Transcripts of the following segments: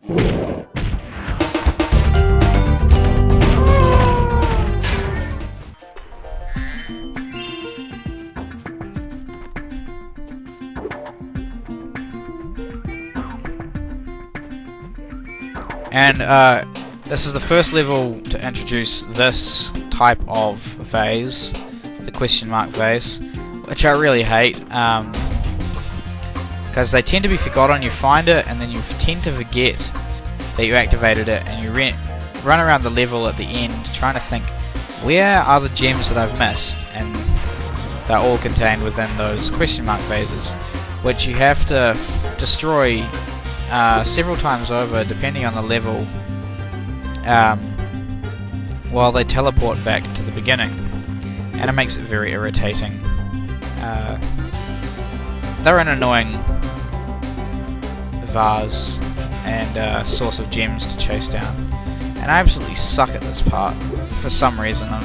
And this is the first level to introduce this type of vase, the question mark vase, which I really hate, because they tend to be forgotten. You find it and then you tend to forget that you activated it, and you run around the level at the end trying to think, where are the gems that I've missed? And they're all contained within those question mark vases, which you have to destroy several times over, depending on the level, while they teleport back to the beginning, and it makes it very irritating. They're an annoying vase and source of gems to chase down, and I absolutely suck at this part for some reason. I'm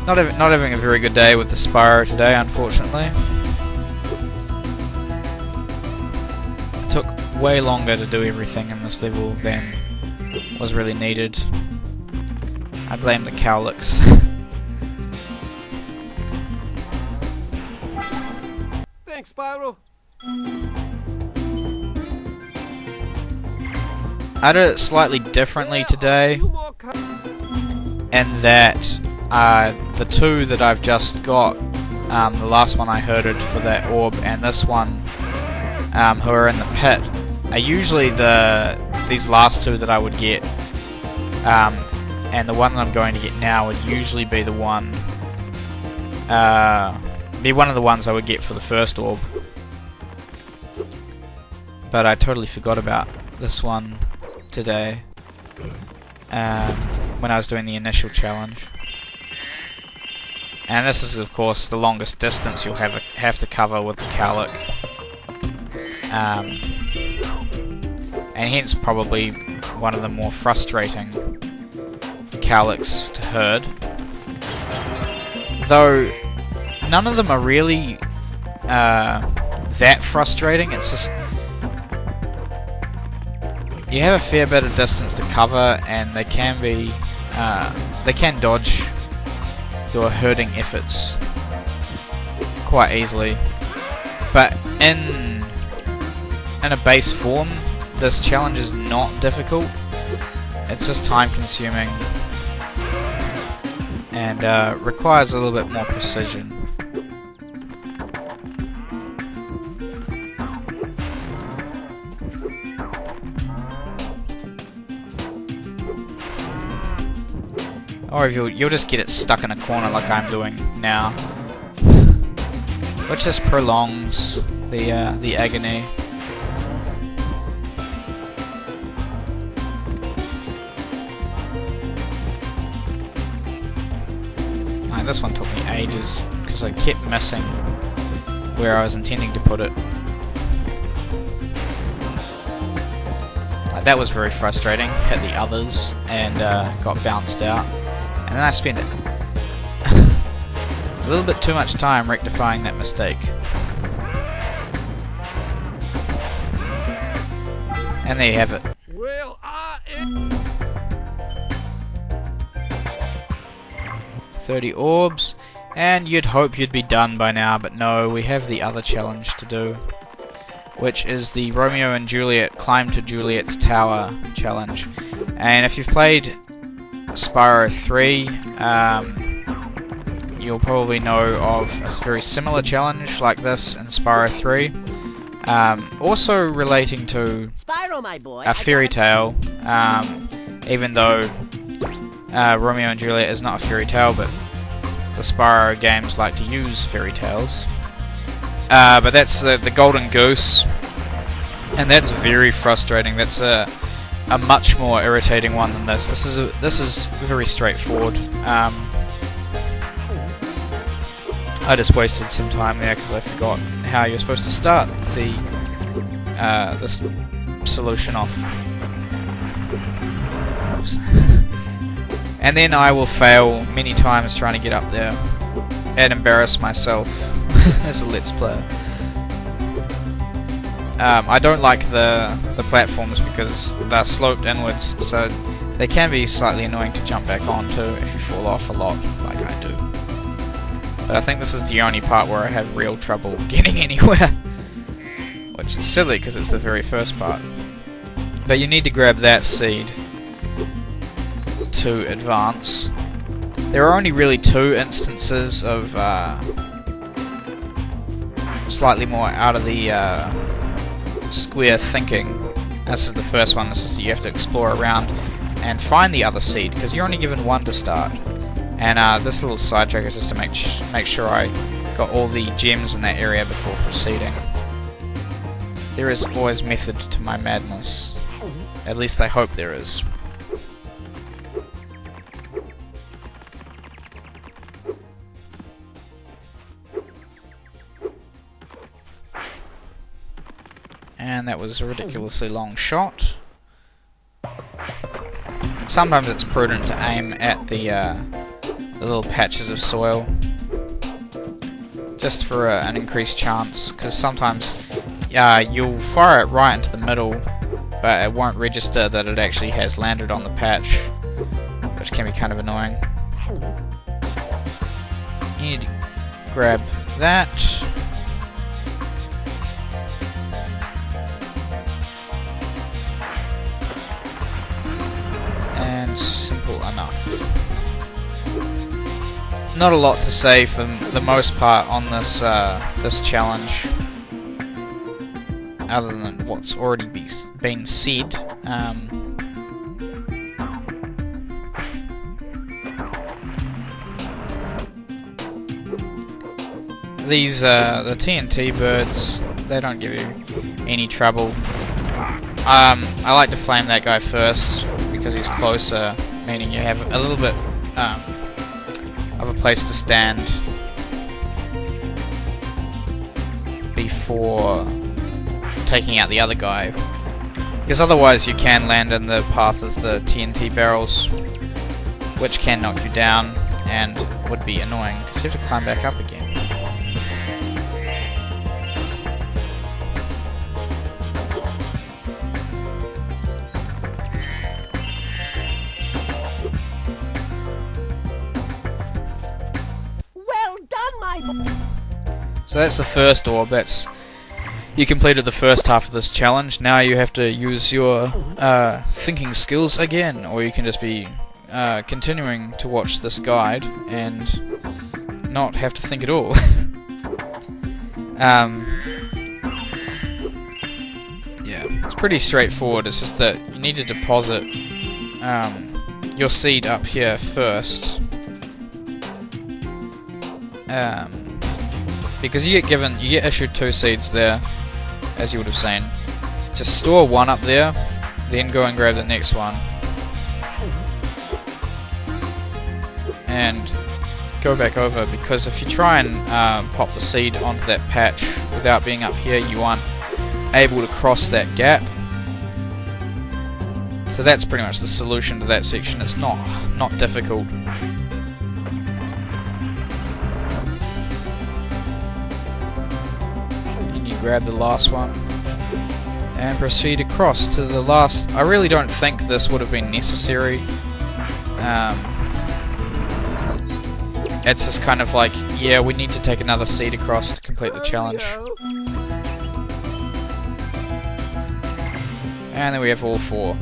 not having a very good day with the Spyro today, unfortunately. Took way longer to do everything in this level than was really needed. I blame the Cowleks. Thanks, Spyro. I did it slightly differently today, in that the two that I've just got, the last one I herded for that orb, and this one, who are in the pit, are usually these last two that I would get, and the one that I'm going to get now would usually be the one, one of the ones I would get for the first orb. But I totally forgot about this one today, when I was doing the initial challenge. And this is, of course, the longest distance you'll have to cover with the Cowlek. And hence probably one of the more frustrating Cowleks to herd. Though none of them are really that frustrating. It's just you have a fair bit of distance to cover, and they can dodge your herding efforts quite easily. But in a base form, this challenge is not difficult. It's just time consuming and requires a little bit more precision. Or if you'll just get it stuck in a corner like I'm doing now, which just prolongs the agony. This one took me ages because I kept missing where I was intending to put it. That was very frustrating. Hit the others and got bounced out. And then I spent a little bit too much time rectifying that mistake. And there you have it. Well, 30 orbs, and you'd hope you'd be done by now, but no, we have the other challenge to do, which is the Romeo and Juliet Climb to Juliet's Tower challenge. And if you've played Spyro 3, you'll probably know of a very similar challenge like this in Spyro 3. Also relating to Spyro, my boy, a fairy tale, even though Romeo and Juliet is not a fairy tale, but the Spyro games like to use fairy tales. But that's the Golden Goose, and that's very frustrating. That's a much more irritating one than this. This is very straightforward. I just wasted some time there because I forgot how you're supposed to start this solution off. And then I will fail many times trying to get up there and embarrass myself as a Let's Player. I don't like the platforms because they're sloped inwards, so they can be slightly annoying to jump back onto if you fall off a lot, like I do. But I think this is the only part where I have real trouble getting anywhere, which is silly because it's the very first part. But you need to grab that seed to advance. There are only really 2 instances of slightly more out of the square thinking. This is the first one. This is you have to explore around and find the other seed because you're only given 1 to start. And this little sidetrack is just to make sure I got all the gems in that area before proceeding. There is always method to my madness. At least I hope there is. And that was a ridiculously long shot. Sometimes it's prudent to aim at the little patches of soil, just for an increased chance, because sometimes you'll fire it right into the middle, but it won't register that it actually has landed on the patch, which can be kind of annoying. You need to grab that. Simple enough. Not a lot to say for the most part on this this challenge, other than what's already been said. These the TNT birds, they don't give you any trouble. I like to flame that guy first because he's closer, meaning you have a little bit of a place to stand before taking out the other guy, because otherwise you can land in the path of the TNT barrels, which can knock you down and would be annoying because you have to climb back up again. So that's the first orb. You completed the first half of this challenge. Now you have to use your thinking skills again, or you can just be continuing to watch this guide and not have to think at all. Yeah, it's pretty straightforward. It's just that you need to deposit your seed up here first. Because you get issued 2 seeds there, as you would have seen. Just store 1 up there, then go and grab the next one, and go back over. Because if you try and pop the seed onto that patch without being up here, you aren't able to cross that gap. So that's pretty much the solution to that section. It's not difficult. Grab the last one and proceed across to the last. I really don't think this would have been necessary. It's just kind of like, yeah, we need to take another seed across to complete the challenge. And then we have all 4.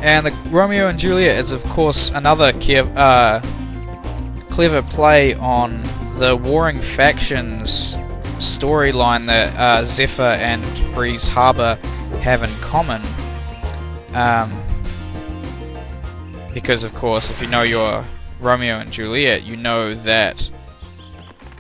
And the Romeo and Juliet is, of course, another clever play on the warring factions storyline that Zephyr and Breeze Harbor have in common. Because, of course, if you know your Romeo and Juliet, you know that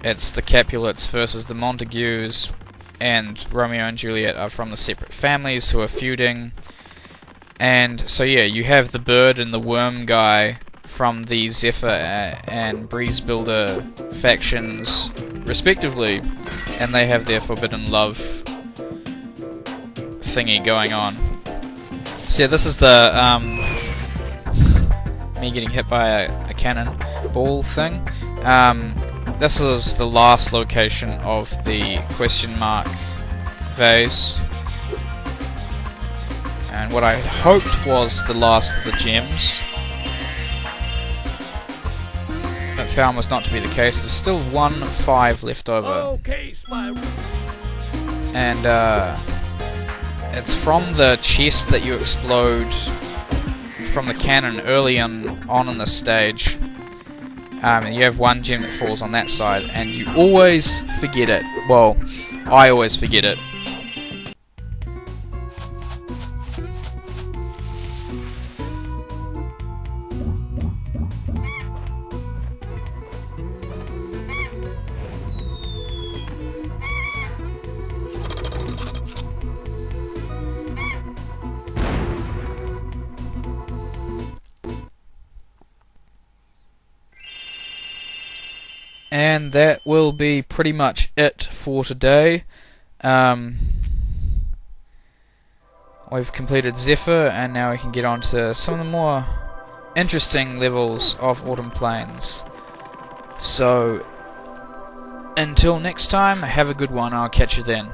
it's the Capulets versus the Montagues, and Romeo and Juliet are from the separate families who are feuding. And so yeah, you have the bird and the worm guy from the Zephyr and Breeze Builder factions respectively, and they have their forbidden love thingy going on. So yeah, this is the me getting hit by a cannon ball thing. This is the last location of the question mark vase, and what I hoped was the last of the gems, but found was not to be the case. There's still 1/5 left over. Okay, Spyro. And it's from the chest that you explode from the cannon early on in the stage. And you have one gem that falls on that side, and you always forget it. Well, I always forget it. And that will be pretty much it for today. We've completed Zephyr, and now we can get on to some of the more interesting levels of Autumn Plains. So, until next time, have a good one. I'll catch you then.